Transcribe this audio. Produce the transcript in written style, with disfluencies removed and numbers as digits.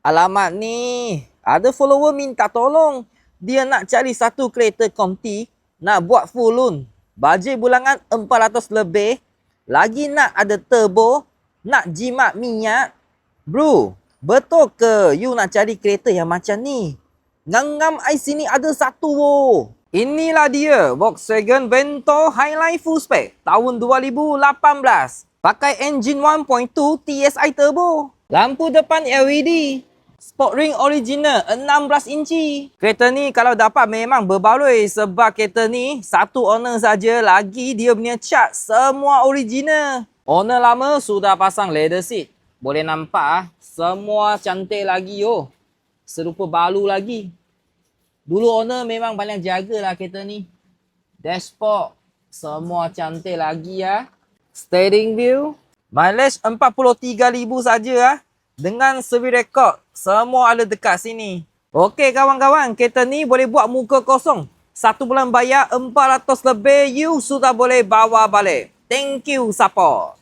Alamat ni, ada follower minta tolong. Dia nak cari satu kereta konti, nak buat full loan. Bajet bulangan 400 lebih. Lagi nak ada turbo, nak jimat minyak. Bro, betul ke you nak cari kereta yang macam ni? Ngam-ngam I sini ada satu wo. Inilah dia, Volkswagen Vento Highline Full Spec tahun 2018. Pakai enjin 1.2 TSI turbo. Lampu depan LED. Sport ring original 16 inci. Kereta ni kalau dapat memang berbaloi sebab kereta ni satu owner saja, lagi dia punya cat semua original. Owner lama sudah pasang leather seat. Boleh nampak semua cantik lagi yo. Serupa baru lagi. Dulu owner memang banyak jagalah kereta ni. Dashboard semua cantik lagi ya. Steering wheel mileage 43,000 saja. Dengan service record, semua ada dekat sini. Okey kawan-kawan, kereta ni boleh buat muka kosong. 1 bulan bayar 400 lebih, you sudah boleh bawa balik. Thank you support.